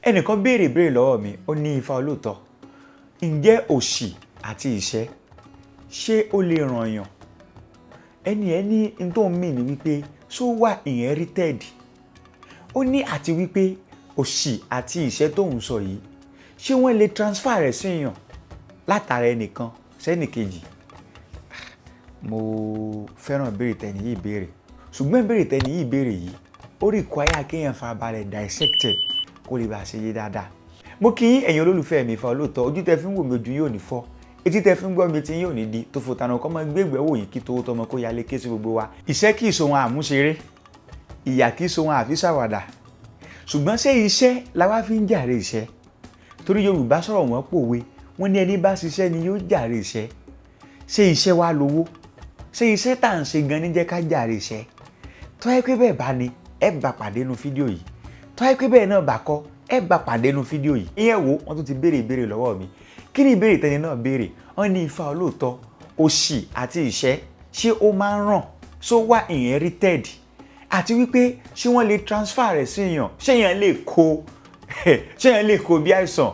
ẹnìkan béèrè lọ́wọ́ mi, ó ní Ifá olóòótọ́, ǹjẹ́ òṣì àti ìṣẹ́ ṣé ó lè ràn yàn? Ẹni n tó ń mì ní wípé ṣó wà inherited. Ó ní àti wípé òṣì àti ìṣẹ́ tó ń sọ yìí ṣé wọ́n lè transfer rẹ̀ sí èèyàn látara ẹnìkan sẹ́nìkejì. Mo fẹ́ràn béèrè tẹ́ni yìí béèrè, ṣùgbọ́n béèrè tẹ́ni yìí béèrè yìí ó require kéèyàn farabalẹ̀ dissect ẹ̀ kó lè bá ṣe yé dáadáa. Mo kí ẹ̀yin olólùfẹ́ mi Ifá olóòótọ́, ojú tẹ́ fi ń wò mí ojú yóò ní fọ́, etí tẹ́ fi ń gbọ́ mi etí yóò ní di, tó fò tànà kọ́ mọ́ gbégbé wò yín kí tówó tọmọ kó yálé ké sí gbogbo wa. Iṣẹ́ kì í so wọn àmúṣeré, ìyà kì í so wọn àfi ṣàwàdà. Ṣùgbọ́n ṣé iṣẹ́ la wá fi ń jàre iṣẹ́? Torí Yorùbá sọ̀rọ̀ wọ́n pòwe, wọ́n ní ẹni bá ṣiṣẹ́ ni yóò jàre iṣẹ́. Ṣé iṣẹ́ wa lówó? Ṣé iṣẹ́ tá à ń ṣe gan ní jẹ́ ká jàre iṣẹ́? Tó yẹ pé bẹ́ẹ̀ bá ní, ẹ bá pàdé nu fídíò yìí. Tó yẹ pé bẹ́ẹ̀ náà bá kọ́, ẹ bá pàdé nu fídíò yìí. Ìyẹn wo wọ́n tún ti béèrè lọ́wọ́ mi. Kí ni ìbéèrè tẹ́ni náà béèrè? Wọ́n ní Ifá olóòótọ́, òṣì àti ìṣẹ́ ṣé ó máa ń ràn? Ṣó wà inherited? Àti wípé ṣé wọ́n lè transfer rẹ̀ sí èèyàn? Ṣé èèyàn lè kó bí àìsàn?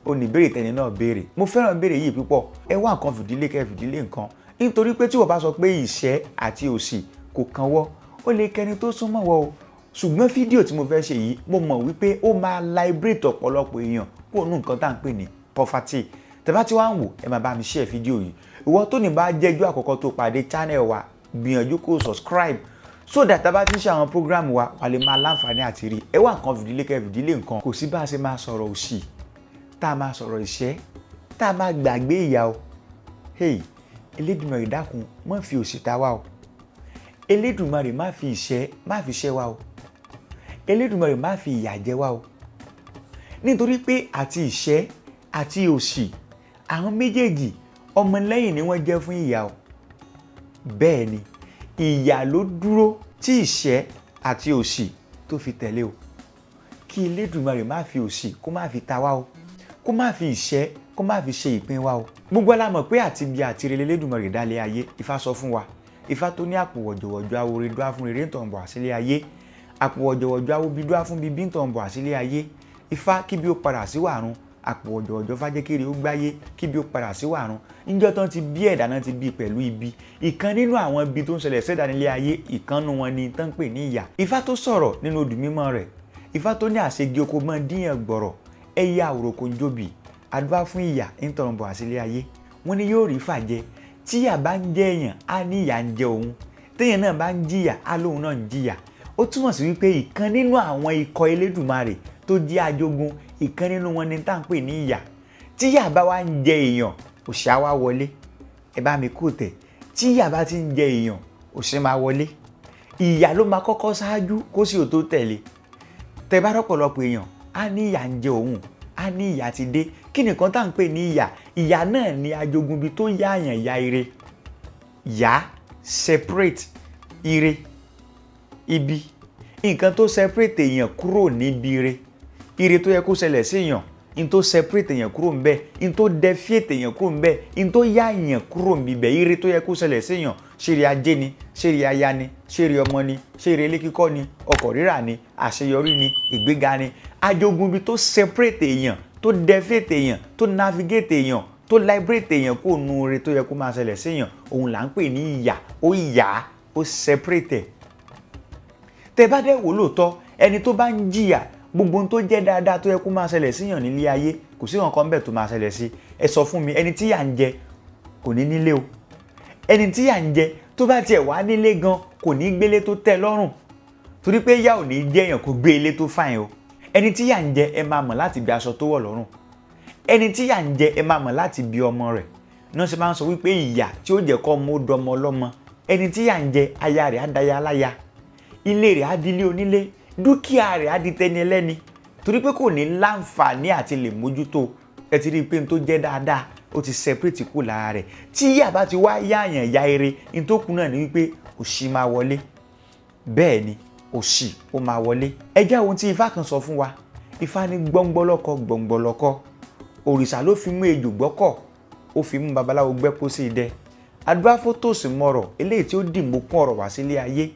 Ó ní ìbéèrè tẹ́ni náà béèrè. Mo fẹ́ràn ìbéèrè yìí púpọ̀. Ẹ wá nǹkan fìdílé kẹ́ fìdílé nǹkan. Nítorí pé tí wọ́n bá sọ pé ìṣẹ́ àti òṣì kò kanwọ́, ó lè kẹni tó súnmọ́ wọ́ o. Ṣùgbọ́n fídíò tí mo fẹ́ ṣe yìí, mo mọ̀ wípé ó máa liberate ọ̀pọ̀lọpọ̀ èèyàn kúrò nínú nǹkan tá à ń pè ní poverty. Tẹ́ bá ti wá ń wò, ẹ máa bá mi share fídíò yìí. Ìwọ tó ní bá jẹ́jú àkọ́kọ́ tó pàdé channel wa, gbìyànjú kó subscribe so that tá bá ti ń ṣe àwọn program wa, wà lè máa láǹfààní àti rí. Ẹ wá nǹkan fìdílé kẹ́ fìdílé nǹkan. Kò sí bá a ṣe máa sọ̀rọ̀ òṣì, tá a máa sọ̀rọ̀ ìṣẹ́, tá a máa gbàgbé ìyà o. Hey, Elédùmarè dákun má fi òṣì ta wá o. Elédùmarè má fi ìṣẹ́ má fi ṣẹ́ wa o. Elédùmarè má fi ìyà jẹ wá o. Nítorí pé àti ìṣẹ́ àti òṣì, àwọn méjèèjì ọmọlẹ́yìn ni wọ́n jẹ́ fún ìyà o. Bẹ́ẹ̀ ni, ìyà ló dúró tí ìṣẹ́ àti òṣì tó fi tẹ̀lé o. Kí Elédùmarè má fi òṣì kó má fi ta wá o. Kó má fi ìṣẹ́ kó má fi ṣe ìpín wa o. Gbogbo la mọ̀ pé àti bí àti rere Elédùmarè dálé ayé, Ifá sọ fún wa. Ifá tó ní àpò wọ̀jọ̀wọ̀jọ̀ awo re dúá fún rere ń tàn bọ̀ àsílé ayé. Àpò wọ̀jọ̀wọ̀jọ̀ awo bí dúá fún bíbí ń tàn bọ̀ àsílé ayé. Ifá kí bí ó padà sí wàrun. Àpò wọ̀jọ̀wọ̀jọ̀ fájẹ́kiri ó gbáyé kí bí ó padà sí wàrun. Níjọ́ tán ti bí ẹ̀dá náà ti bí pẹ̀lú ibi. Ìkan nínú àwọn ibi tó ń ṣẹlẹ̀ sẹ́dá nílé ayé, ìkànnù wọn ni tán pè ní ìyà. Ifá tó sọ̀rọ̀ nínú odù mímọ́ rẹ̀. Ifá tó ní àṣegi oko mọ́ díyàn gbọ̀rọ̀. Ẹyẹ àwòrò kò ń jóbi. Àdúrà fún ìyà ń tàn bọ̀ àsílé ayé. Wọ́n ní yóò rí fàjẹ́. Tí ìyà bá ń jẹ èèyàn, á ní ìyà ń jẹ òun. Téèyàn náà bá ń jìyà, á lóun náà ń jìyà. Ó túmọ̀ sí wípé ìkan nínú àwọn ikọ̀ Elédùmarè tó jẹ́ ajogun, ìkan nínú wọn ni tá à ń pè ní ìyà. Tí ìyà bá wá ń jẹ èèyàn, òṣì á wá wọlé. Ẹ bá mi kó tẹ̀. Tí ìyà bá ti ń jẹ èèyàn, òṣì máa wọlé. Ìyà ló máa kọ́kọ́ ṣáájú kó sì ò tó tẹ̀lé. Tẹ́ bá rọ́pọ̀lọpọ̀ èèyàn, á ní ìyà ń jẹ òun, á ní ìyà ti dé. Kí nìkan tá à ń pè ní ìyà? Ìyà náà ni ajogun bí tó yá àyàn ya ire. Ìyà separate ire, ibi. Nǹkan tó separate èèyàn kúrò níbi ire. Ire tó yẹ kó ṣẹlẹ̀ sí èèyàn, in tó separate èèyàn kúrò ńbẹ̀, in tó deviate èèyàn kúrò ńbẹ̀, in tó yá èèyàn kúrò níbẹ̀. Ire tó yẹ kó ṣẹlẹ̀ sí èèyàn, ṣèrè ajé ni, ṣèrè aya ni, ṣèrè ọmọ ni, ṣèrè ilé kíkọ́ ni, ọkọ̀ rírà ni, àṣeyọrí ni, ìgbéga ni. Ajogun bí tó separate èèyàn, tó deviate èèyàn, tó navigate èèyàn, tó liberate èèyàn kó nu ire tó yẹ kó máa ṣẹlẹ̀ sí èèyàn, òun là ń pè ní ìyà. Ó yà, ó separate. Tẹ́ bá dẹ̀ wò lóòótọ́, ẹni tó bá ń jìyà, gbogbo ohun tó jẹ́ dáadáa tó yẹ kó máa ṣẹlẹ̀ sí èèyàn nílé ayé, kò sí nǹkan bẹ́ẹ̀ tó máa ṣẹlẹ̀ sí. Ẹ sọ fún mi, ẹni tí ìyà ń jẹ kò ní nílé o. Ẹni tí ìyà ń jẹ tó bá tiẹ̀ wá nílé gan kò ní gbélé tó tẹ́ lọ́rùn. Torí pé ìyà ò ní jẹ́ èèyàn kó gbé ilé tó fàìn o. Ẹni tí ìyà ń jẹ ẹ máa mọ̀ láti bí aṣọ tó wọ̀ lọ́rùn. Ẹni tí ìyà ń jẹ ẹ máa mọ̀ láti bí ọmọ rẹ̀. Náà ṣe máa ń sọ wípé ìyà tí ó jẹ́ kọ́ ọmọ ó dọmọ ọlọ́mọ. Ẹni tí ìyà ń jẹ aya rẹ̀ á daya aláya. Ilé rẹ̀ á di ilé onílé. Dúkìá rẹ̀ á di tẹni ẹlẹ́ni. Torí pé kò ní láǹfààní àti lè mójútó. Ẹ ti rí i pé n tó jẹ́ dáadáa ó ti separate kù lára rẹ̀. Tí ìyà bá ti wá yáàyàn ya ire, n tó kù náà ni wípé òṣì máa wọlé. Bẹ́ẹ̀ ni, òṣì ó máa wọlé. Ẹ jẹ́ ohun tí Ifá kan sọ fún wa. Ifá ní gbọ́ngbọ́lọ́kọ gbọ̀ngbọ̀lọ́kọ. Òrìṣà ló fi mú ejò gbọ́kọ̀, ó fi mú babaláwo gbẹ́pọ̀ sí idẹ. Àdúrà fótòsí mọ̀rọ̀ eléyìí tí ó dìmú kún ọ̀rọ̀ wá sílé ayé.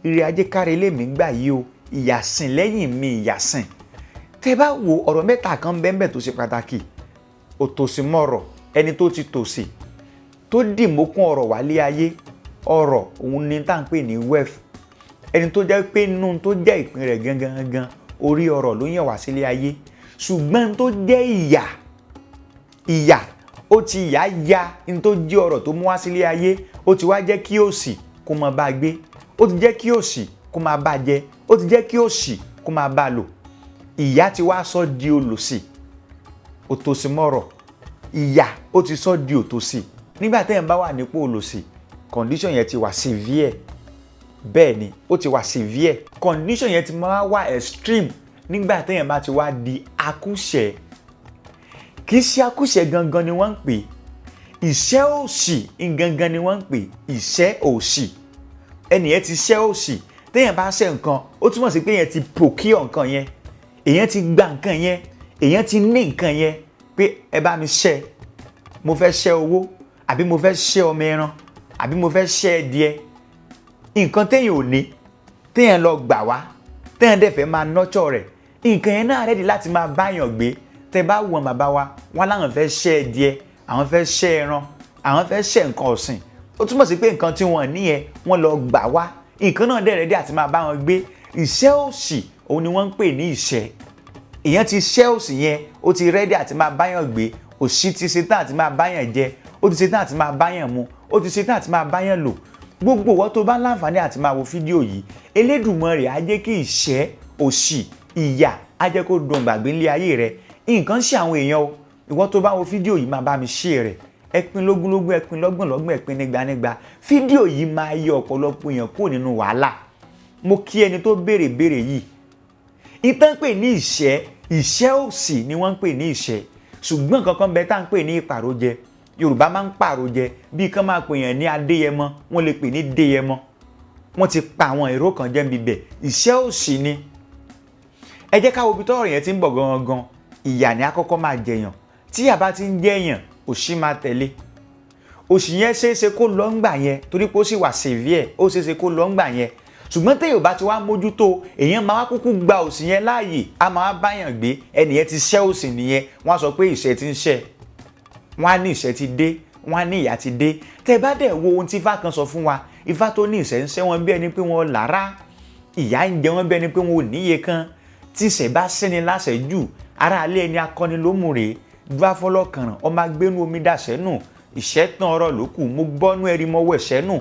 Ire ajé káre ilé mi gbà yìí o. Ìyàsìn lẹ́yìn mi ìyàsìn. tẹ́ bá wo ọ̀rọ̀ mẹ́ta kan bẹ́ẹ̀ tó ṣe pàtàkì òtòṣìmọ̀rọ̀ ẹni tó ti tòṣì tó dì mókun ọ̀rọ̀ wálé ayé ọ̀rọ̀ òun ni tá à ń pè ní wealth ẹni tó jẹ́ pé inú tó jẹ́ ìpín rẹ̀ gangan orí ọ̀rọ̀ ló yàn wá sílé ayé ṣùgbọ́n tó jẹ́ ìyà ó ti ya ní tó jẹ́ ọ̀rọ̀ tó mú wá sílé ayé ó ti wá jẹ́ kí òṣì kó máa bá gbé ó ti jẹ́ kí òṣì kó máa bá jẹ ó ti jẹ́ kí òṣì kó máa bá lò ìyà ti wá sọ di olòṣì òtòṣìmọ̀rọ̀ ìyà ó ti sọ di òtòṣì nígbà téèyàn bá wà nípò olòṣì condition yẹn ti wà severe bẹ́ẹ̀ ni ó ti wà severe condition yẹn ti máa wà extreme nígbà téèyàn bá ti wá di akúṣẹ̀ kì í ṣe akúṣẹ̀ gangan ni wọ́n ń pè ìṣẹ́ òṣì gangan ni wọ́n ń pè ìṣẹ́ òṣì ẹnìyẹn ti ṣẹ́ òṣì téèyàn bá ṣe nǹkan ó túmọ̀ sí pé èèyàn ti procure nǹkan yẹn èèyàn ti gba nǹkan yẹn èèyàn ti ní nǹkan yẹn pé ẹ bá mi ṣẹ́ mo fẹ́ ṣẹ́ owó àbí mo fẹ́ ṣẹ́ ọmọ ẹran àbí mo fẹ́ ṣẹ́ ẹdìẹ nǹkan téèyàn ò ní téèyàn lọ gbà wá téèyàn dẹ̀ fẹ́ máa nurture rẹ̀ nǹkan yẹn náà rẹ́dí láti máa báyàn gbé tẹ́ bá wọ̀n bàbá wa wọn láwọn fẹ́ ṣẹ́ ẹdìẹ àwọn fẹ́ ṣẹ́ ẹran àwọn fẹ́ ṣẹ́ nǹkan ọ̀sìn ó túmọ̀ sí pé nǹkan tí wọ́n ní yẹn wọ́n lọ gbà wá nǹkan náà dẹ̀ rẹ́dí àti máa bá wọn gbé ìṣẹ́ òṣì òun ni wọ́n ń pè ní ìṣẹ́ èèyàn ti ṣẹ́ òṣì yẹn ó ti rẹ́dí àti máa báyàn gbé òṣì ti ṣetán àti máa báyàn jẹ ó ti ṣetán àti máa báyàn mu ó ti ṣetán àti máa báyàn lò gbogbo ìwọ tó bá láǹfààní àti máa wo fídíò yìí Elédùmarè á jẹ́ kí ìṣẹ́ òṣì ìyà á jẹ́ kó dùn gbàgbé nílé ayé rẹ nǹkan ṣe àwọn èèyàn o ìwọ tó bá wo fídíò yìí máa bá mi share rẹ̀ ẹ pín lógúnlógún ẹ pín lọ́gbọ̀nlọ́gbọ̀n ẹ pín nígbanígba fídíò yìí máa yọ ọ̀pọ̀lọpọ̀ èèyàn kúrò nínú wàhálà mo kí ẹni tó béèrè yìí ìtàn pè ní ìṣẹ́ òṣì ni wọ́n ń pè ní ìṣẹ́ ṣùgbọ́n kankan bẹ tá à ń pè ní ìpàrójẹ Yorùbá máa ń pàrójẹ bíi kán máa pè yàn ní Adéyẹmọ wọ́n lè pè ní Déyẹmọ wọ́n ti pa àwọn èrò kan jẹ́ bíbẹ̀ ìṣẹ́ òṣì ni ẹ jẹ́ ká wo ibi tọ́rọ̀ yẹn ti ń bọ̀ gangan ìyà ni àkọ́kọ́ máa jẹyàn tí ìyà bá ti ń jẹyàn òṣì máa tẹ̀lé òṣì yẹn ṣeéṣe kó lọ ńgbà yẹn torí pé ó sì wà severe ó ṣeéṣe kó lọ ńgbà yẹn ṣùgbọ́n téèyàn bá ti wá mójútó èèyàn máa wá kúkú gba òṣì yẹn láàyè á máa wá báyàn gbé ẹnìyẹn ti ṣẹ́ òṣì nìyẹn wọ́n á sọ pé ìṣẹ́ ti ń ṣẹ́ wọ́n á ní ìṣẹ́ ti dé wọ́n á ní ìyà ti dé tẹ́ bá dẹ̀ wo ohun tí Ifá kan sọ fún wa Ifá tó ní ìṣẹ́ ń ṣẹ́ wọn bí ẹni pé wọ́n lára ìyà ń jẹ wọn bí ẹni pé wọn ò níye kan tí ìṣẹ́ bá ṣẹ́ni láṣẹ jù ara alẹ́ ẹni akọni ló mú rèé gbá fọlọ́kànràn ọmọ agbénu omi dàṣẹ́ nù ìṣẹ́ tán ọ̀rọ̀ ló kù mo gbọ́nú ẹ̀rí mọ́wọ́ ẹ̀ṣẹ́ nù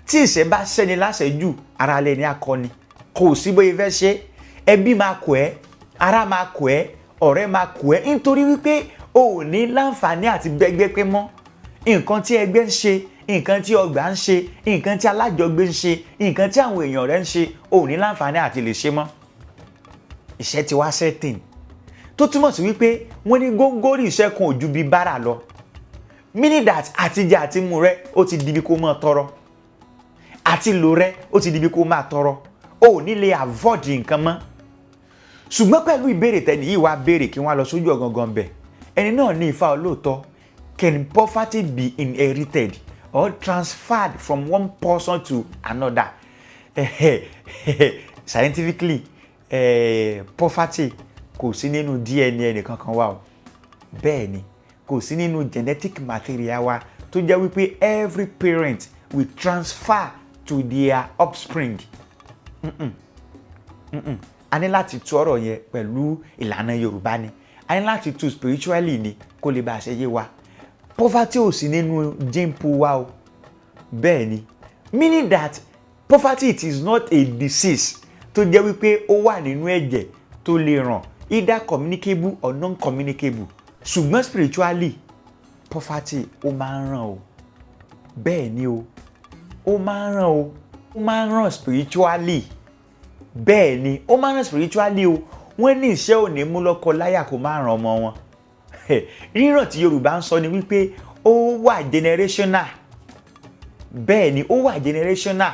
tí ìṣẹ́ bá ṣẹ́ni láṣẹ jù ara alẹ́ ẹni akọni kò sí bóyá fẹ́ ṣe ẹbí máa kọ̀ ẹ́ ara máa kọ̀ ẹ́ ọ̀rẹ́ máa kọ̀ ẹ́ nítorí wípé o ò ní láǹfààní àti bẹ́gbẹ́ pé mọ́ nǹkan tí ẹgbẹ́ ń ṣe nǹkan tí ọgbà ń ṣe nǹkan tí alájọgbé ń ṣe nǹkan tí àwọn èèyàn rẹ̀ ń ṣe o ò ní láǹfààní àti lè ṣe mọ́ ìṣẹ́ ti wá sẹ́tìn tó túmọ̀ sí wípé wọ́n ní góńgórì ìṣẹ́ kan ò ju bí bára lọ meaning that àtijẹ àti mu rẹ ó ti dibi kó máa tọrọ àti lò rẹ ó ti dibi kó máa tọrọ o ò ní lè avoid nǹkan mọ́ ṣùgbọ́n pẹ̀lú ìbéèrè tẹ́ni yìí wá béèrè kí wọ́n lọ sójú ọ̀gangan bẹ̀ ẹni náà ní Ifá olóòótọ́ can poverty be inherited or transferred from one person to another scientifically poverty kò sí nínú DNA nìkankan wa o bẹ́ẹ̀ ni kò sí nínú genetic material wa tó jẹ́ wípé every parent will transfer to their offspring a ní láti tú ọ̀rọ̀ yẹn pẹ̀lú ìlànà Yorùbá ni a ní láti tú spiritually ni kó lè bá a ṣe yé wa poverty ò sí nínú gene pool wa o bẹ́ẹ̀ ni meaning that poverty it is not a disease tó jẹ́ wípé ó wà nínú ẹ̀jẹ̀ tó lè ràn either communicable or non-communicable ṣùgbọ́n spiritually poverty ó máa ń ràn o bẹ́ẹ̀ ni o ó máa ń ràn o ó máa ń ràn spiritually bẹ́ẹ̀ ni ó máa ń ràn spiritually o wọ́n ní ìṣẹ́ ò ní mú lọ́kọ láyà kó máa ràn ọmọ wọn ríràn tí Yorùbá ń sọ ni wípé ó wà generational bẹ́ẹ̀ ni ó wà generational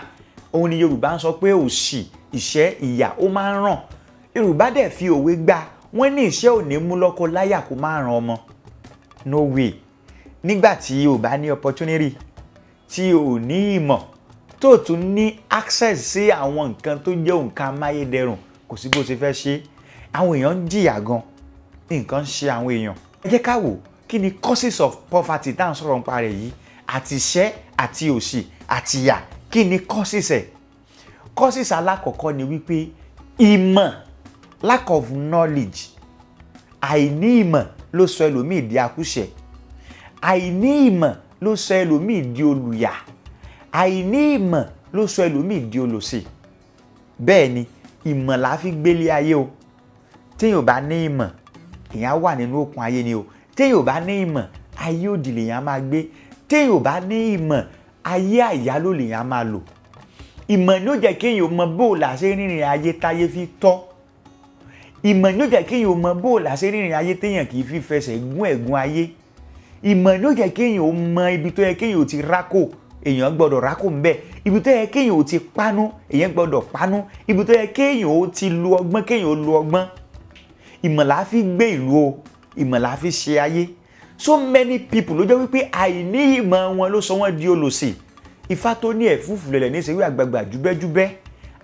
òun ni Yorùbá ń sọ pé òṣì ìṣẹ́ ìyà ó máa ń ràn Yorùbá dẹ̀ fi òwe gbà wọ́n ní ìṣẹ́ ò ní mú lọ́kọ láyà kó máa ràn ọmọ no way nígbà tí o bá ní opportunity tí o ní ìmọ̀ tó tún ní access sí àwọn nǹkan tó jẹ́ nǹkan amáyédẹrùn kò sí bó ṣe fẹ́ ṣe àwọn èèyàn ń jìyà gan, nǹkan ń ṣe àwọn èèyàn. Ẹ jẹ́ ká wò kí ni causes of poverty tá à ń sọ̀rọ̀ nípa rẹ̀ yìí, àti ìṣẹ́ àti òṣì àti ìyà, kí ni causes ẹ̀? Causes alákọ̀ọ́kọ́ ni wípé ìmọ̀, lack of knowledge. Àìní ìmọ̀ ló sọ ẹlòmíì di akúṣẹ̀. Àìní ìmọ̀ ló sọ ẹlòmíì di olùyà. Àìní ìmọ̀ ló sọ ẹlòmíì di olòṣì. Bẹ́ẹ̀ ni ìmọ̀ la fi gbélé ayé o. Téèyàn ò bá ní ìmọ̀, èèyàn wà nínú òkun ayé ni o. Téèyàn ò bá ní ìmọ̀, ayé òdì lèèyàn máa gbé. Téèyàn ò bá ní ìmọ̀, ayé àyálò lèèyàn máa lò. Ìmọ̀ ni ó jẹ́ kéèyàn mọ bó la ṣe rìnrìn ayé táyé fi tọ́. Ìmọ̀ ni ó jẹ́ kéèyàn mọ bó la ṣe rìnrìn ayé téèyàn kì í fi fẹsẹ̀ gún ẹ̀gún ayé. Ìmọ̀ ni ó jẹ́ kéèyàn mọ ibi tó yẹ kéèyàn ti rákò, èèyàn gbọ́dọ̀ rákò ńbẹ̀. Ibi tó yẹ kéèyàn ti pánú, èèyàn gbọ́dọ̀ pánú. Ibi tó yẹ kéèyàn ti lo ọgbọ́n, kéèyàn lo ọgbọ́n. Ìmọ̀ la fi gbé ìlú o, ìmọ̀ la fi ṣe ayé. So many people ló jẹ́ wípé àìní ìmọ̀ wọn ló sọ wọ́n di olòṣì. Ifá tó ní ẹ̀fúùfù lẹ̀lẹ̀ ní ìṣèwé àgbààgbà júbẹ́júbẹ́.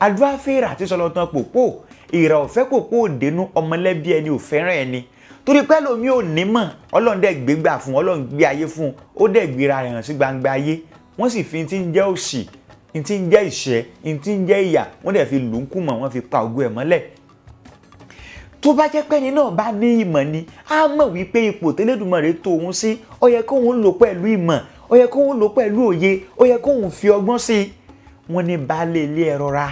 Àdúrà fèrè àti sọlọ́tàn pòpò. Ìrà ọ̀fẹ́ pòpò òdenu ọmọlẹ́bí ẹni ò fẹ́ràn ẹni. Torí pé lómi ò nímọ̀, Ọlọ́run dẹ̀ gbégbà fún, Ọlọ́run gbé ayé fún, ó dẹ̀ gbéra rẹ̀ hàn sí gbangba ayé. Wọ́n sì fi ti ń jẹ́ òṣì, ti ń jẹ́ ìṣẹ́, ti ń jẹ́ ìyà, wọ́n dẹ̀ fi lù ú kùmọ̀, wọ́n fi pa ògo ẹ̀ mọ́lẹ̀. Tó bá jẹ́ pé ẹni náà bá ní ìmọ̀ ni, á mọ̀ wípé ipò tẹ́lẹ̀dùmarè tó òun sí, ó yẹ kóun lò pẹ̀lú ìmọ̀, ó yẹ kóun lò pẹ̀lú òye, ó yẹ kóun fi ọgbọ́n sí i. Wọ́n ní baálé ilé ẹ rọra,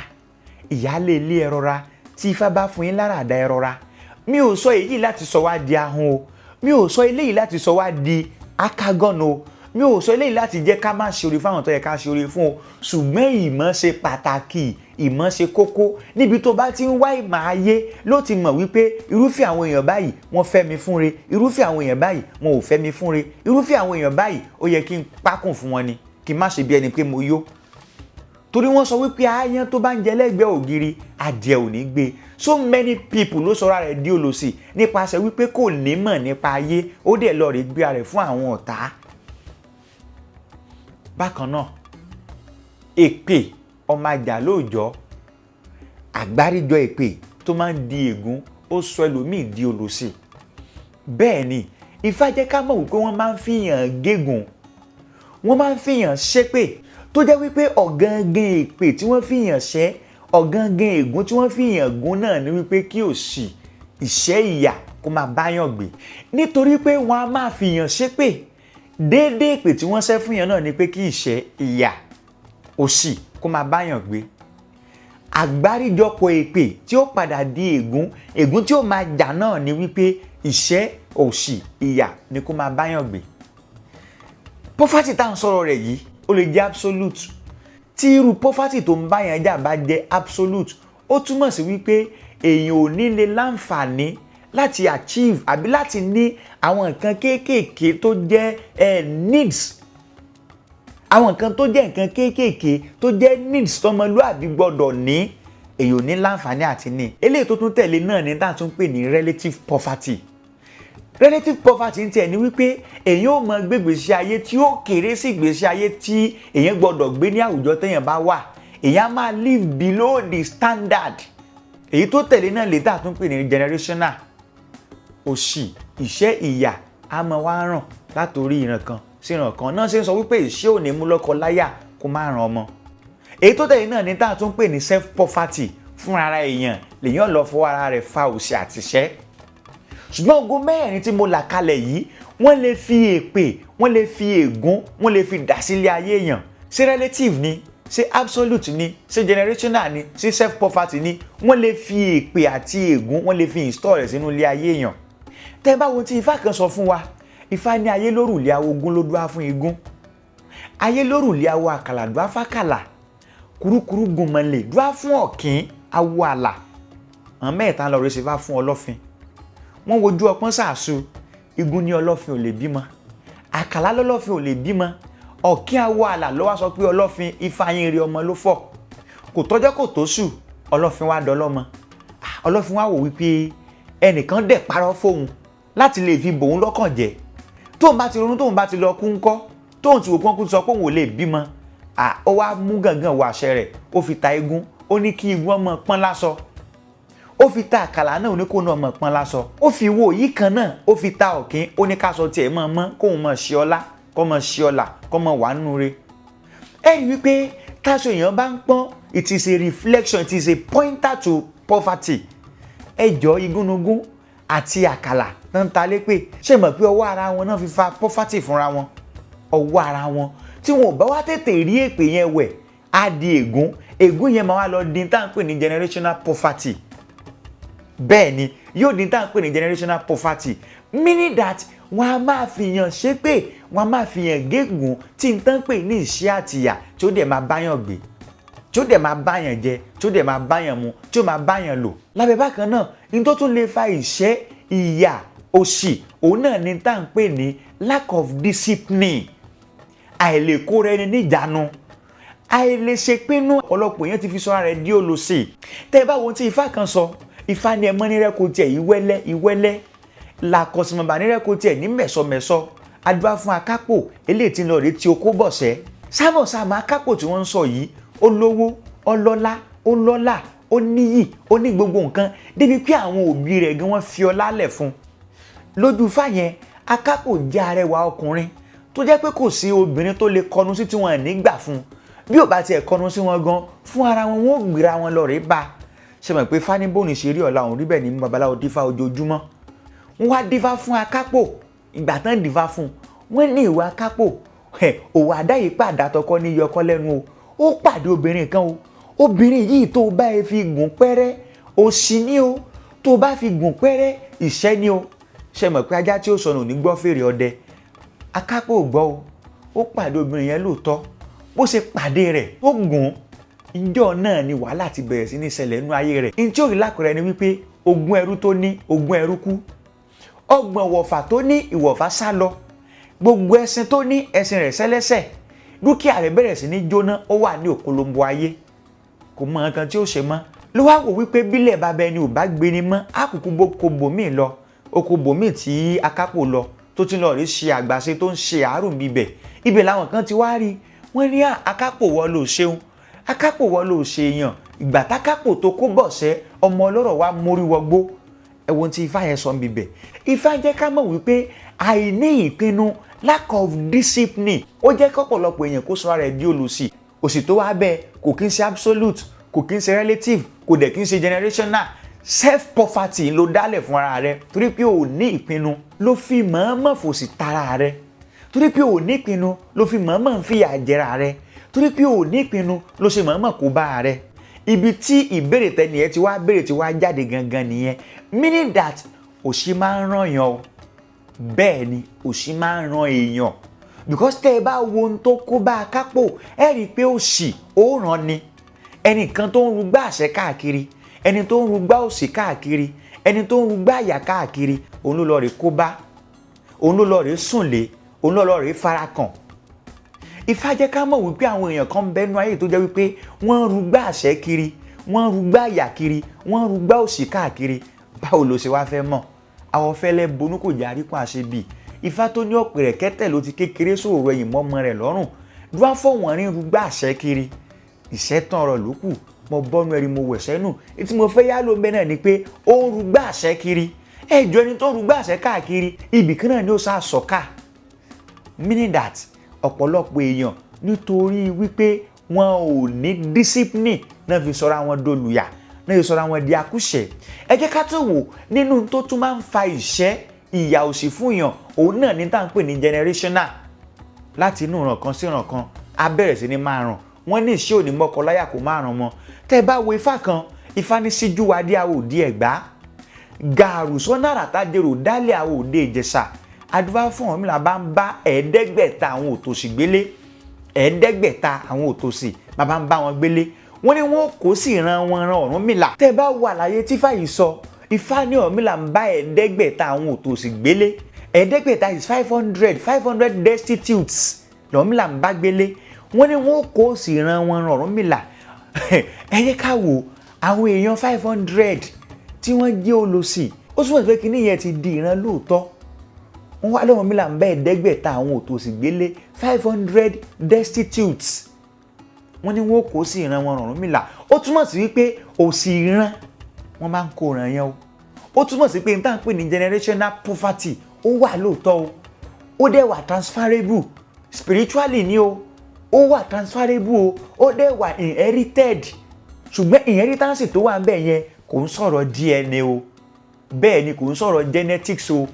ìyálé ilé ẹ rọra, tí Ifá bá fún yín lára àdá ẹ rọra. Mi ò sọ èyí láti sọ wá di ahun o, mi ò sọ eléyìí láti sọ wá di akágọ́n o, mi ò sọ eléyìí láti jẹ́ ká má ṣe oore fáwọn tó yẹ ká ṣe oore fún o. Ṣùgbọ́n ìmọ̀ ṣe pàtàkì, ìmọ̀ ṣe kókó. Níbi tó bá ti ń wá ìmọ̀ ayé ló ti mọ̀ wípé irúfẹ́ àwọn èèyàn báyìí wọ́n fẹ́ mi fúnre, irúfẹ́ àwọn èèyàn báyìí wọn ò fẹ́ mi fúnre, irúfẹ́ àwọn èèyàn báyìí ó yẹ kí n pákùn fún wọn ni, kí n má ṣe bí ẹni pé mo yó. Torí wọ́n sọ wípé aáyán tó bá ń jẹ lẹ́gbẹ̀ẹ́ ògiri, adìẹ ò ní gbé. So many people ló sọra rẹ̀ di olòṣì nípasẹ̀ wípé kò nímọ̀ nípa ayé, ó dẹ̀ lọ rè gbé ara rẹ̀ fún àwọn ọ̀tá. Bákan náà, èpè ọmọ àjà lóòjọ́, àgbáríjọ èpè tó máa ń di ègún, ó sọ ẹlòmíì di olòṣì. Bẹ́ẹ̀ ni Ifá jẹ́ ká mọ̀ wípé wọ́n máa ń fìyàn gégùn, wọ́n máa ń fìyàn ṣépè, tó jẹ́ wípé ọ̀gangan èpè tí wọ́n fìyàn ṣẹ́, ọ̀gangan ègún tí wọ́n fìyàn gún náà ni wípé kí òṣì, ìṣẹ́, ìyà kó máa báyàn gbé. Nítorí pé wọ́n á máa fìyàn ṣépè, déédéé èpè tí wọ́n ṣẹ́ fún yàn náà ni pé kí ìṣẹ́, ìyà, òṣì kó máa báyàn gbé. Àgbáríjọpọ̀ èpè tí ó padà di ègún, ègún tí ó máa jà náà ni wípé ìṣẹ́, òṣì, ìyà ni kó máa báyàn gbé. Poverty tá à ń sọ̀rọ̀ rẹ̀ yìí ó lè jẹ́ absolute. Tí irú poverty tó ń báyàn jà bá jẹ́ absolute, ó túmọ̀ sí wípé èèyàn ò ní lè láǹfààní láti achieve àbí láti ní àwọn nǹkan kéékèèké tó jẹ́ needs. Àwọn nǹkan tó jẹ́ nǹkan kéékèèké tó jẹ́ needs tọmọlúàbí gbọ́dọ̀ ní, èèyàn ò ní láǹfààní àti ní. Eléyìí tó tún tẹ̀lé náà ni tá à tún pè ní relative poverty. Relative poverty ń tiẹ̀ ní wípé èèyàn ò mọ gbé ìgbésí ayé tí ó kéré sí ìgbésí ayé tí èèyàn gbọ́dọ̀ gbé ní àwùjọ téèyàn bá wà. Èèyàn máa live below the standard. Èyí tó tẹ̀lé náà lè tá à tún pè ní generational. Òṣì, ìṣẹ́, ìyà á máa wá ràn látòrí ìran kan sí ìran kan. Náà ṣe ń sọ wípé ìṣẹ́ ò ní mú lọ́kọ láyà kó má ràn ọmọ. Èyí tó tẹ̀lé náà ni tá à tún pè ní self poverty. Fún ara èèyàn lèèyàn lọ fọwọ́ ara rẹ̀ fa òṣì àti ìṣẹ́. Ṣùgbọ́n ogun mẹ́rin tí mo là kalẹ̀ yìí, wọ́n lè fi èpè, wọ́n lè fi ègún, wọ́n lè fi dà sílé ayé èèyàn. Ṣé relative ni? Ṣé absolute ni? Ṣé generational ni? Ṣé self poverty ni? Wọ́n lè fi èpè àti ègún, wọ́n lè fi install rẹ̀ sínú ilé ayé èèyàn. Tẹ́ bá wo tí Ifá kan sọ fún wa, Ifá ní ayé lórùlé awo ogún ló dúá fún igún. Ayé lórùlé awo àkàlà dúá fákàlà. Kúrúkúrú gùnmọ̀lẹ̀ dúá fún ọ̀kín awo àlà. Àwọn mẹ́ta lọ rẹ̀ ṣe fá fún ọlọ́fin. Wọ́n wojú ọpọ́n sàásù, igún ní ọlọ́fin ò lè bímọ, àkàlà lọ́lọ́fin ò lè bímọ, ọ̀kín awo àlà ló wá sọ pé ọlọ́fin Ifá yín rí ọmọ ló fọ̀. Kò tọ́jọ́ kò tó sù, ọlọ́fin wá dọlọ́mọ. Ọlọ́fin wá wò wípé ẹnìkan dẹ̀ parọ́ fóun láti lè fi bòun lọ́kàn jẹ́. Tóun bá ti ronú, tóun bá ti lọ kú ńkọ́, tóun ti wò pọ́n kú sọ pé òun ò lè bímọ. Ó wá mú gàngàn wọ àṣẹ rẹ̀, ó fi ta igún, ó ní kí igún ọmọ pọ́n lásọ. ó fi ta àkàlà náà ó ní kó náà mọ̀ pọ́n lásọ, ó fi wo yìí kan náà ó fi ta ọ̀kín ó ní ká sọ tiẹ̀ mọ́ kóun mọ̀ ṣe ọlá kó mọ̀ ṣe ọlà kó mọ̀ wà nínú re. ẹ rí wípé táṣọ èèyàn bá ń pọ́n, it is a reflection, it is a pointer to poverty. ẹjọ́ igúnnugún àti àkàlà náà ń ta lépè, ṣé mọ̀ pé ọwọ́ ara wọn náà fi fa poverty fúnra wọn, ọwọ́ ara wọn. tí wọn ò bá wá tètè rí èpè yẹn wẹ̀ á di ègún, ègún yẹn máa wá lọ di tá à ń pè ní generational poverty. bẹ́ẹ̀ ni yóò di tá à ń pè ní generational poverty, meaning that wọ́n á máa fi yàn ṣépè, wọ́n á máa fi yàn gégùn tí n tán pè ní ìṣẹ́ àtìyà tí ó dẹ̀ máa báyàn gbé, tí ó dẹ̀ máa báyàn jẹ, tí ó dẹ̀ máa báyàn mu, tí ó máa báyàn lò. lábẹ́ bákan náà ní tó tún lè fa ìṣẹ́, ìyà, òṣì, òun náà ni tá à ń pè ní lack of discipline, àìlèkóra ẹni níjàánu, àìlèṣepinnu. ọ̀pọ̀lọpọ̀ èèyàn ti fi sọ́ra rẹ̀ di olòṣì. tẹ́ ẹ bá wo ohun tí Ifá kan sọ, Ifá ní ẹmọ́ nírẹ́ kò tiẹ̀ ìwẹ́lẹ́ làkọ̀sìmọ̀bà nírẹ́ kò tiẹ̀ ní mẹ̀sọ̀mẹ̀sọ. adúbá fún akápò eléyìí tí ń lọ rèé tí okó bọ̀sẹ̀. sámọ̀ akápò tí wọ́n ń sọ yìí ó lówó, ọlọ́lá, ó lọ́lá, ó níyì, ó ní gbogbo nǹkan débi pé àwọn òbí rẹ̀ gan wọ́n fi ọlá lẹ̀ fún. lójú Ifá yẹn akápò jẹ́ arẹwà ọkùnrin tó jẹ́ pé kò sí obìnrin tó lè kọnu sí tí wọ́n ní gbà fún. bí ò bá tiẹ̀ kọnu sí wọn gan fún ara wọn wọ́n gbéra wọn lọ rèé bá. ṣe mọ̀ pé fánibóni ṣe rí ọ̀la òun rí bẹ́ẹ̀ ní babaláwo dífá ojoojúmọ́. wọ́n wá dífá fún akápò, ìgbà tán dífá fún wọ́n ní ìwà akápò òwò àdáyépá àdàtọkọ ní yọkọ lẹ́nu ó pàdé obìnrin kan o. obìnrin yìí tó bá fi gùn pẹ́rẹ́ òṣì ni o, tó bá fi gùn pẹ́rẹ́ ìṣẹ́ ni o. ṣe mọ̀ pé ajá tí ó sọnù ní gbọ́ fèrè ọdẹ. akápò gbọ́ o, ó pàdé obìnrin yẹn lóòótọ́, bó ṣe pàdé rẹ̀ ó gùn. ìjọ náà ni wàhálà ti bẹ̀rẹ̀ sí ní ṣẹlẹ̀ nínú ayé rẹ̀. ní tí ó rí lákùrẹ́ ni wípé ogún ẹrú tó ní ogún ẹrú kú, ọgbọ̀n ìwọ̀fà tó ní ìwọ̀fà sá lọ, gbogbo ẹṣin tó ní ẹṣin rẹ̀ ṣẹlẹ́sẹ̀, dúkìá rẹ̀ bẹ̀rẹ̀ sí ní jóná, ó wà ní òkolombo ayé, kò mọ nǹkan tí ó ṣe mọ́. ló wá wò wípé bílẹ̀ bàbá ẹni ò bá gbé ni mọ́ àkùkù oko bòmíì lọ, oko bòmíì tí akápò lọ tó ti lọ rí ṣe àgbàṣe tó ń ṣe àárùn bíbẹ̀. ibẹ̀ làwọn kan ti wá rí, wọ́n ní akápò wọ́n ló ṣeun, akápò wọ́n ló ṣe èèyàn. ìgbà tákápò tó kó bọ̀ṣẹ́ ọmọ ọlọ́rọ̀ wa mórí wọgbó. ẹ̀wọ̀n tí Ifá yẹn sọ ń bíbẹ̀. Ifá jẹ́ ká mọ̀ wípé àìní ìpinnu, lack of discipline, ó jẹ́ kọ́pọ̀lọpọ̀ èèyàn kó sọ́ra rẹ̀ di olòṣì. òṣì tó wá bẹ́ẹ̀ kò kí ń ṣe absolute, kò kí ń ṣe relative, kò dẹ̀ kí ń ṣe generational. self poverty ló dálẹ̀ fún ara rẹ̀ torí pé ò ní ìpinnu ló fi mọ̀ọ́mọ̀ fòṣì tara rẹ̀, torí pé ò ní ìpinnu ló fi mọ̀ọ́mọ̀ fìyà jẹra rẹ̀, torí pé ò ní ìpinnu ló ṣe mọ̀ọ́mọ̀ kó bá rẹ̀. ibi tí ìbéèrè tẹnìyẹn ti wá béèrè ti wá jáde gangan nìyẹn, meaning that òṣì máa ń ràn yàn o. bẹ́ẹ̀ ni òṣì máa ń ràn èèyàn, because tẹ́ ẹ bá wo ohun tó kó bá akápò ẹ rí i pé òṣì ó ràn ni. ẹnìkan tó ń rugbá àṣẹ káàkiri, ẹni tó ń rugbá òṣì káàkiri, ẹni tó ń rugbá àyà káàkiri, òun ló lọ rè kó bá, òun ló lọ rè sùn lé, òun ló lọ rè farakàn. Ifá jẹ́ ká mọ̀ wípé àwọn èèyàn kan ń bẹnu ayé tó jẹ́ wípé wọ́n ń rugbá àṣẹ kiri, wọ́n ń rugbá àyà kiri, wọ́n ń rugbá òṣì káàkiri. báwo ló ṣe wá fẹ́ mọ̀? àwọn fẹ́lẹ́ bonú kò jẹ́ àríkún àṣebì. Ifá tó ní ọ̀pẹ̀rẹ̀ kẹ́tẹ̀ ló ti kékeré sòrò ẹ̀yìn mọ́mọ rẹ̀ lọ́rùn. dúró fọ̀wọ́n rí rugbá àṣẹ kiri. ìṣẹ́tàn ọ̀rọ̀ ló kù, mo bọ́nu ẹ̀rí mo wẹ̀ sẹ́nu. tí mo fẹ́ yá ló ń bẹ náà ni pé ó ń rugbá àṣẹ kiri. ẹjọ́ ẹni tó ń rugbá àṣẹ káàkiri ibì kan náà ni ó sá sọ̀ká. meaning that ọ̀pọ̀lọpọ̀ èèyàn nítorí wípé wọn ò ní discipline náà fi sọra wọn dolùyà, náà fi sọra wọn di akúṣẹ̀. ẹ jẹ́ ká tó wò nínú tó tún máa ń fa ìṣẹ́, ìyà òṣì fún èèyàn, òun náà ní tá à ń pè ní generational. láti inú ìran kan sí ìran kan á bẹ̀rẹ̀ sí ní máa ràn. wọ́n ní ìṣẹ́ òní mọ́kọ láyà kó máa ràn mọ́. tẹ́ ẹ bá wo Ifá kan, Ifá ní síjú wa dé àwò òde Ẹ̀gbá, gàrú sọ́nà àràtàdérò dálẹ̀ àwò òde Ìjẹ̀ṣà. adúbá fún Ọ̀rúnmìlà bá ń bá ẹ̀ẹ́dẹ́gbẹ̀ta àwọn òtòṣì gbélé, ẹ̀ẹ́dẹ́gbẹ̀ta àwọn òtòṣì bàbá ń bá wọn gbélé. wọ́n ní wọ́n kó sì ran wọn ran Ọ̀rúnmìlà. tẹ́ ẹ bá wo àlàyé tí Ifá yìí sọ, Ifá ní Ọ̀rúnmìlà ń bá ẹ̀ẹ́dẹ́gbẹ̀ta àwọn òtòṣì gbélé. ẹ̀ẹ́dẹ́gbẹ̀ta is 500 destitutes l'Ọ̀rúnmìlà ń bá gbélé. wọ́n ní wọ́n kó sì ran wọn ran Ọ̀rúnmìlà. ẹ jẹ́ ká wò àwọn èèyàn 500 tí wọ́n jẹ́ olòṣì, ó túmọ̀ pé kíní yẹn ti di ìran lóòótọ́. wọ́n wá lọ́wọ́ Ọ̀rúnmìlà ń bá ẹ̀ẹ́dẹ́gbẹ̀ta àwọn òtòṣì gbélé 500 destitutes. wọ́n ní wọ́n kó sí ìran wọn Ọ̀rúnmìlà. ó túmọ̀ sí wípé òṣì ìran wọ́n máa ń kó ràn yẹn o. Ó túmọ̀ sí pé n tá ń pè ní generational poverty ó wà lóòótọ́ o. Ó dẹ̀ wà transferable spiritually ni o. Ó wà transferable o. Ó dẹ̀ wà inherited. Ṣùgbọ́n inheritance tó wà ńbẹ̀ yẹn kò ń sọ̀rọ̀ DNA o. Bẹ́ẹ̀ ni kò ń sọ̀rọ̀ genetics o.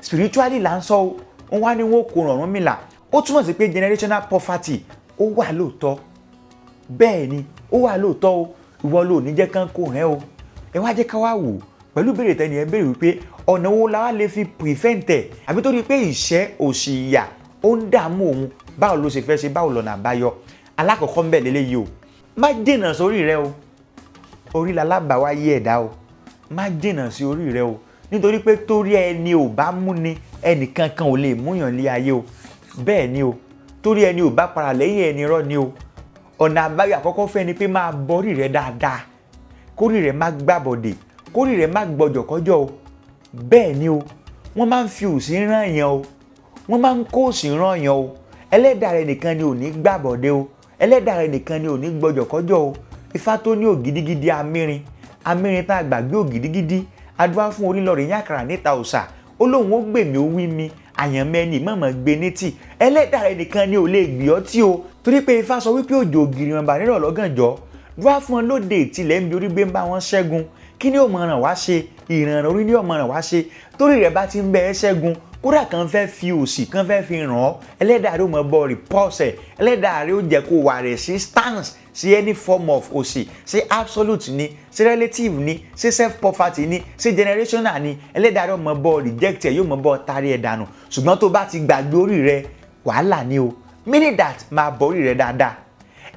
Spiritually là ń sọ o. Wọ́n wá ní wọ́n kó ràn Ọ̀rúnmìlà. Ó túmọ̀ sí pé generational poverty ó wà lóòótọ́. Bẹ́ẹ̀ ni ó wà lóòótọ́ o. Ìwọ ló ní jẹ́ kán kó rẹ̀ o. Ẹ wá jẹ́ ká wá wò pẹ̀lú ìbéèrè tẹ́ni ẹ béèrè wípé ọ̀nà wo la wá lè fi prevent ẹ̀ àbí tó rí pé ìṣẹ́ òṣì ìyà ó ń dààmú òun báwo ló ṣe fẹ́ ṣe báwo lọ́nà àbáyọ. Alákọ̀ọ́kọ́ ń bẹ̀ lélẹ́yìí o. Má dènà sórí rẹ o. Orí lalábàáwáyé ẹ̀dá o. Má dènà sí orí rẹ o. Nítorí pé torí ẹni ò bá mú ni ẹnìkan kan ò lè múyàn lé ayé o. Bẹ́ẹ̀ ni o. Torí ẹni ò bá para lẹ́yìn ẹni rọ́ ni o. Ọ̀nà àbáyọ àkọ́kọ́ fẹ́ ni pé máa borí rẹ dáadáa. Kórí rẹ má gbàbọ̀dè. Kórí rẹ má gbọjọ̀kọ́jọ́ o. Bẹ́ẹ̀ ni o. Wọ́n máa ń fi òṣì rán èèyàn o. Wọ́n máa ń kó òṣì rán èèyàn o. Ẹlẹ́dàá rẹ nìkan ni ò ní gbàbọ̀dè o. Ẹlẹ́dàá rẹ nìkan ni ò ní gbọjọ̀kọ́jọ́ o. Ifá tó ní ògìdígidi amírin. Amírin tá a gbàgbé ògìdígidi. Adúá fún orílọ̀rẹ̀ yàkàrà níta òòṣà. Ó lóun ó gbèmí ó wí mi. Àyànmẹ́ni mọ̀mọ́ gbé nítì. Ẹlẹ́dàá rẹ nìkan ni ò lè gbé ọtí o. Torí pé Ifá sọ wípé òjò ògiri wọn bà nírọ̀ lọ́gànjọ́. Dúá fún wọn lóde ìtìlẹ̀ ń bi orí gbé ń bá wọn ṣẹ́gun. Kí ni ó mọ̀ ràn wá ṣe? Ìrànràn orí ni ó mọ̀ ràn wá ṣe. Torí rẹ̀ bá ti ń bẹ ẹ́ ṣẹ́gun. Kódà kan fẹ́ fi òṣì kan fẹ́ fi ràn ọ́. Ẹlẹ́dàá rẹ ó mọ̀ bọ́ repulse. Ẹlẹ́dàá rẹ ó jẹ́ kó wà resistance sí any form of òṣì. Ṣé absolute ni? Ṣé relative ni? Ṣé self poverty ni? Ṣé generational ni? Ẹlẹ́dàá rẹ ó mọ̀ bọ́ reject ẹ̀ yóò mọ̀ bọ́ tarí ẹ̀ dànù. Ṣùgbọ́n tó bá ti gbàgbé orí rẹ wàhálà ni o. Meaning that máa bọ́ orí rẹ dáadáa.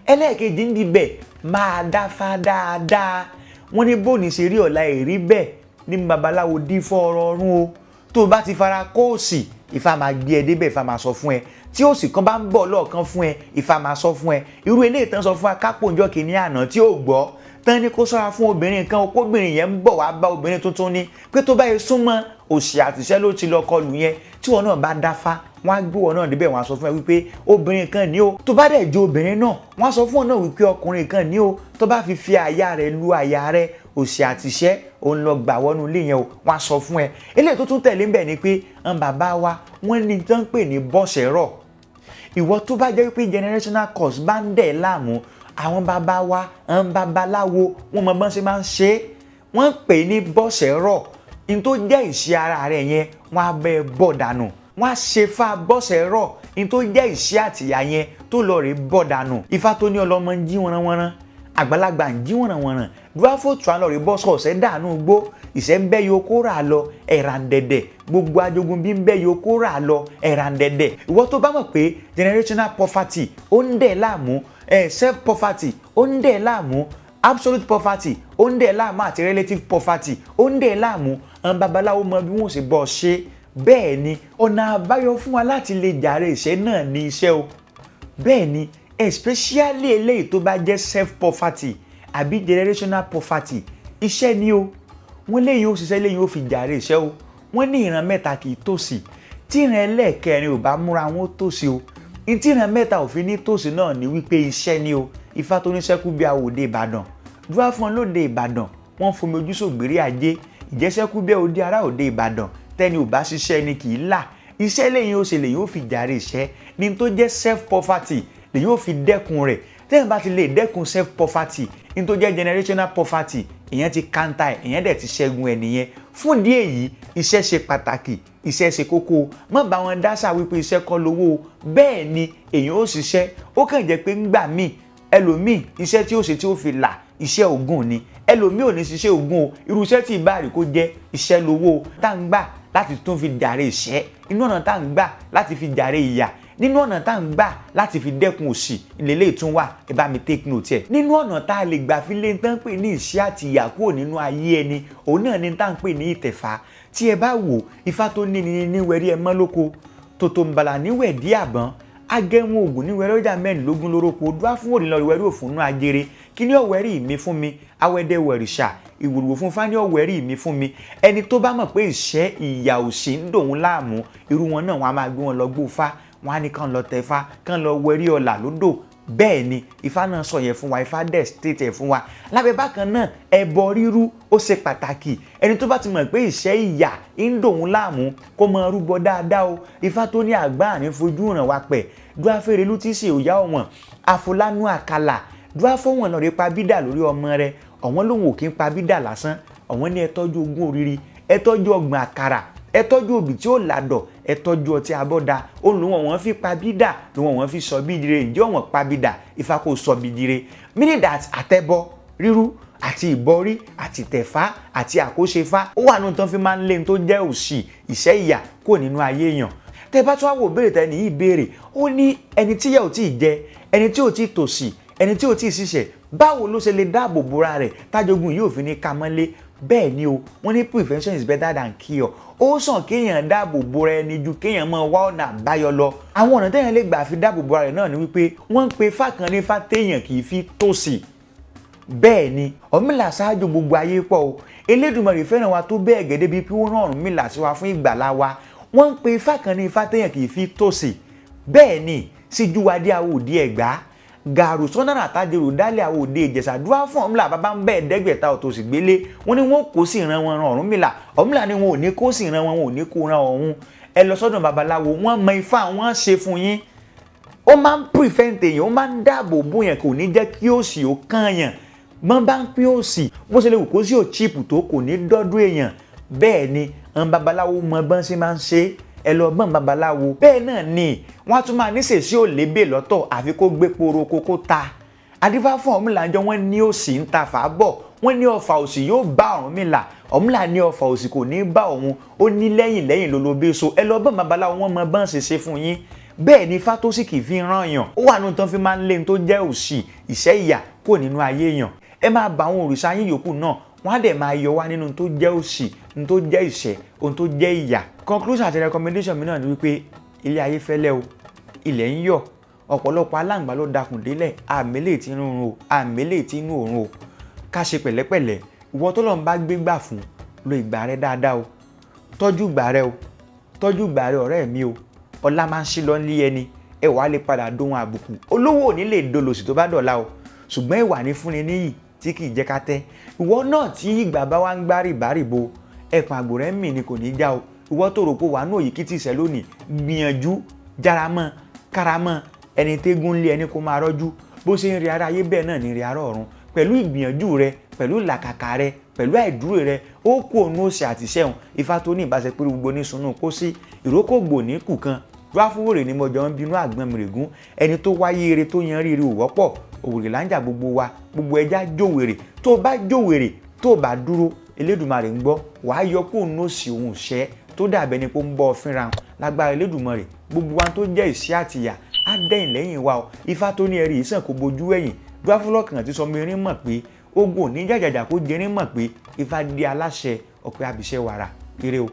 Ẹlẹ́ẹ̀kejì ń bíbẹ̀ máa dáfá dáadáa. Wọ́n ní bóòní ṣe rí ọ̀la èrí bẹ́ẹ̀ ní babaláwo dí fọ́ọ̀rọ̀ ọ̀run o. Tó o bá ti fara kó òṣì Ifá máa gbé ẹ débẹ̀ Ifá máa sọ fún ẹ. Tí òṣì kan bá ń bọ̀ lọ́ọ̀kan fún ẹ Ifá máa sọ fún ẹ. Irú eléyìí tán sọ fún akápò ńjọ́ kìíní àná tí ò gbọ́ tán ní kó ṣọ́ra fún obìnrin kan opóbìnrin yẹn ń bọ̀ wá bá obìnrin tuntun ní pé tó bá yẹ súnmọ́ òṣì àtìṣẹ́ ló ti lọ kọlù yẹn tí wọn náà bá dáfá wọ́n á gbé wọn náà débẹ̀ wọ́n á sọ fún ẹ wípé obìnrin kan ní o tó bá dẹ̀ jó obìnrin náà wọ́n á sọ fún ọ náà wípé ọkùnrin kan ní o tó bá fi àyà rẹ̀ lu àyà rẹ̀ òṣì àtìṣẹ́ òun lọ gbà wọnú ilé yẹn o wọ́n á sọ fún ẹ. Eléyìí tó tún tẹ̀lé ń bẹ̀ ni pé bàbá wa wọ́n ní tán pè ní bọ́sẹ̀ rọ̀. Ìwọ tó bá jẹ́ wípé generational curse bá ń dẹ̀ láàmú àwọn bàbá wa babaláwo wọ́n mọ bọ́n ṣe máa ń ṣe é wọ́n pè ní bọ́sẹ̀ rọ̀. In tó jẹ́ ìṣe ara rẹ̀ yẹn wọ́n á bẹ bọ̀ dànù. Wọ́n á ṣe fa bọ́sẹ̀ rọ̀ in tó jẹ́ ìṣe àtìyà yẹn tó lọ rè bọ̀ dànù. Ifá tó ní ọlọ́mọ ń jí wọ́nrán àgbàlagbà ń jí wọ́nrán dúráfò tún á lọ rè bọ́sọ̀ ọ̀sẹ̀ dànù gbó ìṣẹ́ ń bẹ́ yóò kó rà lọ ẹ̀ràǹdẹ̀dẹ̀ gbogbo ajogun bí ń bẹ́ yóò kó rà lọ ẹ̀ràǹdẹ̀dẹ̀. Ìwọ tó bá mọ̀ pé generational poverty ó ń dẹ̀ láàmú self poverty ó ń dẹ̀ láàmú absolute poverty ó ń dẹ̀ láàmú àti relative poverty ó ń dẹ̀ láàmú àwọn babaláwo mọ bí wọ́n ṣe bọ́ ṣe. Bẹ́ẹ̀ ni ọ̀nà àbáyọ fún wa láti lè jàre ìṣẹ́ náà ní iṣẹ́ o. Bẹ́ẹ̀ ni especially eléyìí tó bá jẹ́ self poverty àbí generational poverty iṣẹ́ ni o. Wọ́n léyìn ó ṣiṣẹ́ léyìn ó fi jàre ìṣẹ́ o. Wọ́n ní ìran mẹ́ta kì í tòṣì tí ìran ẹlẹ́ẹ̀kẹrin ò bá múra wọn ó tòṣì o. Tí ìran mẹ́ta ò fi ní tòṣì náà ni wípé iṣẹ́ ni o. Ifá tó ní ṣẹ́kù bí àwòdè Ìbàdàn dúró fún ọ lóde Ìbàdàn wọ́n fomi ojú sògbérí ajé ìjẹ́sẹ́kù bí òde ará òde Ìbàdàn tẹ́ni ò bá ṣiṣẹ́ ni kì í là. Iṣẹ́ lẹ́yìn ó ṣe lẹ́yìn ó fi jàre ìṣẹ́ ní tó jẹ́ self poverty lẹ́yìn ó fi dẹ́kun rẹ̀. Tẹ́yìn bá ti lè dẹ́kun self poverty ní tó jẹ́ generational poverty ìyẹn ti kanta ẹ̀ ìyẹn dẹ̀ ti ṣẹ́gun ẹ̀ nìyẹn. Fún ìdí èyí iṣẹ́ ṣe pàtàkì iṣẹ́ ṣe kókó má bá wọn dáṣà wípé iṣẹ́ kọ́ lówó. Bẹ́ẹ̀ ni èyàn ó ṣiṣẹ́ ó kàn jẹ́ pé ńgbà míì ẹlòmíì iṣẹ́ tí ó ṣe tí ó fi là iṣẹ́ ògùn ni ẹlòmíì ò ní ṣiṣẹ́ ògùn o irú iṣẹ́ tí ìbáàrí kó jẹ́ iṣẹ́ lówó tá ń gbà láti tún fi jàre ìṣẹ́ inú ọ̀nà tá ń gbà láti fi jàre ìyà nínú ọ̀nà tá ń gbà láti fi dẹ́kun òṣì ìlélẹ́ ìtún wà ẹ bá mi take note ẹ̀. Nínú ọ̀nà tá a lè gbà fi lé tán pè ní ìṣẹ́ àti ìyà kúrò nínú ayé ẹni òun náà ni tá ń pè ní ìtẹ̀fà. Tí ẹ bá wò Ifá tó ní wẹ̀rí ẹ mọ́ lóko tòtò ń bàlà níwẹ̀ dí àbọ̀n agẹ́wọ̀n ògùn níwẹ̀rẹ́ ọjà mẹ́rìnlógún lóróko dúrá fún òrìlọ ìwẹ̀rí òfúnnú ajere kí ni ọ̀wẹ́rì mi fún mi awẹ́dẹ́ wẹ̀rìṣà ìwòrìwò fún fani ọ̀wẹ́rì mi fún mi. Ẹni tó bá mọ̀ pé ìṣẹ́ ìyà òṣì ń dòun láàmú irú wọn náà wọn a máa gbé wọn lọ gbó fá wọn á ní kàn lọ tẹ̀fá kàn lọ wẹ̀rí ọ̀là lódò bẹ́ẹ̀ ni Ifá náà sọ yẹn fún wa, Ifá dẹ̀ state ẹ̀ fún wa. Lábẹ́ bákan náà ẹbọ rírú ó ṣe pàtàkì. Ẹni tó bá ti mọ̀ pé ìṣẹ́ ìyà ń dòun láàmú kó máa rúbọ dáadáa o. Ifá tó ní àgbà ní fojú ràn wá pẹ̀ dúáfẹ́rẹ́ ló ti ṣe òyà ọ̀wọ̀n àfolánú àkàlà dúáfọ́wọ̀n lọ́ọ́ rí pa bídà lórí ọmọ rẹ̀ ọ̀wọ́n lòun ò kí ń pa bídà lásán ọ̀wọ́n ní ẹ tọ́jú ogún òrìrì ẹ tọ́jú ọgbọ̀n àkàrà ẹ tọ́jú òbí tí ó làdọ̀ ẹ tọ́jú ọtí abọ́dá olùwọ̀n wọn fi pa bídà lòun wọn fi sọ bídire ǹjẹ́ wọn pa bídà Ifá kò sọ bídire meaning that àtẹbọ rírú àti ìbọrí àti tẹ̀fá àti àkóṣefá ó wà nínú tán fi máa ń lé ní tó jẹ́ òṣì ìṣẹ́ ìyà kò nínú ayé èèyàn. Tẹ́ bá tún wá wò béèrè tẹ́ni yìí béèrè ó ní ẹni tí ìyà ò tí ì jẹ ẹni tí ò tí ì tòṣì ẹni tí ò tí ì ṣiṣẹ́ báwo ló ṣe lè dáàbò bora rẹ̀ tájogún yìí ò fi ní ká mọ́lé. Bẹ́ẹ̀ ni o wọ́n ní prevention is better than cure. Ó sàn kéèyàn dáàbò bora ẹni ju kéèyàn máa wá ọ̀nà àbáyọ lọ. Àwọn ọ̀nà téèyàn lè gbà fi dáàbò bora rẹ̀ náà ni wípé wọ́n ń pe Ifá kan ní Ifá téèyàn kì í fi tòṣì. Bẹ́ẹ̀ ni Ọ̀rúnmìlà ṣáájú gbogbo ayé pọ̀ o. Elédùmarè fẹ́ràn wa tó bẹ́ẹ̀ gẹ́gẹ́ bí pé ó rán Ọ̀rúnmìlà sí wa fún ìgbàlá wa. Wọ́n ń pe Ifá kan ní Ifá téèyàn kì í fi tòṣì. Bẹ́ẹ̀ ni Síjúwadé Àwòdì Ẹ̀gbá gàrú sọ́nà àtàjẹrò dálẹ̀ Àwòdì Ìjẹ̀ṣà dúrà fún Ọ̀rúnmìlà bàbá ń bẹ́ẹ̀ dẹ́gbẹ̀ta òtòṣì gbélé wọ́n ní wọ́n kó sì ran wọn ran Ọ̀rúnmìlà Ọ̀rúnmìlà ni wọn ò ní kó sì ran wọn wọn ò ní kó ran ọ̀hún. Ẹ lọ sọ́dọ̀ babaláwo wọ́n mọ Ifá wọ́n ṣe fún yín. Ó máa ń prevent èèyàn ó máa ń dáàbò bò yẹn kò ní jẹ́ kí òṣì ó kàn yàn mọ́ bá ń pín òṣì bó ṣe lè wù kó sí ò cheap tó kò ní dọ́dún èèyàn. Bẹ́ẹ̀ ni àwọn babaláwo mọ bọ́n ṣe máa ń ṣe ẹ lọ gbọ́n babaláwo. Bẹ́ẹ̀ náà ni wọ́n á tún máa níṣèṣí ò lébè lọ́tọ̀ àfi kó gbé poro kókó ta. Adífá fún Ọ̀rúnmìlà jọ wọ́n ní òṣì ń ta fà bọ̀ wọ́n ní ọfà òṣì yóò bá Ọ̀rúnmìlà Ọ̀rúnmìlà ní ọfà òṣì kò ní bá òun ó ní lẹ́yìn lẹ́yìn lólobé so ẹ lọ gbọ́n babaláwo wọ́n mọ bọ́n ṣe ṣe fún yín. Bẹ́ẹ̀ ni Ifá tó sì kì í fi ràn yàn ó wà nínú tán fi máa ń lé ní tó jẹ́ òṣì ìṣẹ́ ìyà kò nínú ayé èèyàn. Ẹ máa bá àwọn òrìṣà yín yòókù náà wọ́n á dẹ̀ máa yọ wá nínú tó jẹ́ òṣì ní tó jẹ́ ìṣẹ́ ohun tó jẹ́ ìyà. Conclusion àti recommendation mi náà ni wípé ilé ayé fẹ́lẹ́ o ilẹ̀ ń yọ̀ ọ̀pọ̀lọpọ̀ aláǹgbá ló dakùn délẹ̀ àmẹ́lẹ̀ tí inú oòrùn o àmẹ́lẹ̀ tí inú oòrùn o ká ṣe pẹ̀lẹ́pẹ̀lẹ́ ìwọ tó lọ́n bá gbé gbà fún lo ìgbà rẹ dáadáa o tọ́jú ìgbà rẹ o tọ́jú ìgbà rẹ ọ̀rẹ́ mi o ọlá máa ń ṣí lọ ní ẹni ẹ wàá lè padà dóhun àbùkù olówó ò ní lè dolòṣì tó bá dọ̀la o ṣùgbọ́n ìwà ní fúnni níyì tí kì í jẹ́ ká tẹ́ ìwọ náà tí ìgbà bá wá ń gbá rìbárìbo ẹ̀pọ̀n àgbò rẹ̀ ń mì ni kò ní já o ìwọ tó rò pé wà ní òyìnkìtì ìṣẹ́ lónìí gbìyànjú járamọ́ káramọ́ ẹni tégún lé ẹni kó máa rọ́jú bó ṣe ń rí ara ayé bẹ́ẹ̀ náà ní rí ara ọ̀run pẹ̀lú ìgbìyànjú rẹ pẹ̀lú làkàkà rẹ pẹ̀lú àìdúró rẹ ó kó òun ó ṣe àtìṣẹ́hùn Ifá tó ní ìbáṣe pé gbogbo ní sunú kó sí ìrókògbò ní kù kan dúáfúwòrè ni mo jọ ń bínú àgbọn mìrègún ẹni tó wáyé eré tó yan rírí ò wọ́pọ̀ òwèrè láńjà gbogbo wa gbogbo ẹja jòwèrè tó bá jòwèrè tó bá dúró Elédùmarè ń gbọ́ wàá yọ kó òun ó sì òun ṣẹ́ tó dàbẹ́ ni pé ń bọ́ ọ fínra lágbára Elédùmarè gbogbo wa tó jẹ́ ìṣẹ́ àtìyà á dẹ́yìn lẹ́yìn wa o Ifá tó ní ẹ̀rí ìsàn kó bojú ẹ̀yìn dúáfúlọ́kàn ti sọ mi rin mọ̀ pé ogun ò ní jàjàjà kó jẹrin mọ̀ pé Ifá di aláṣẹ ọ̀pẹ àbíṣẹ́ wàrà ire o.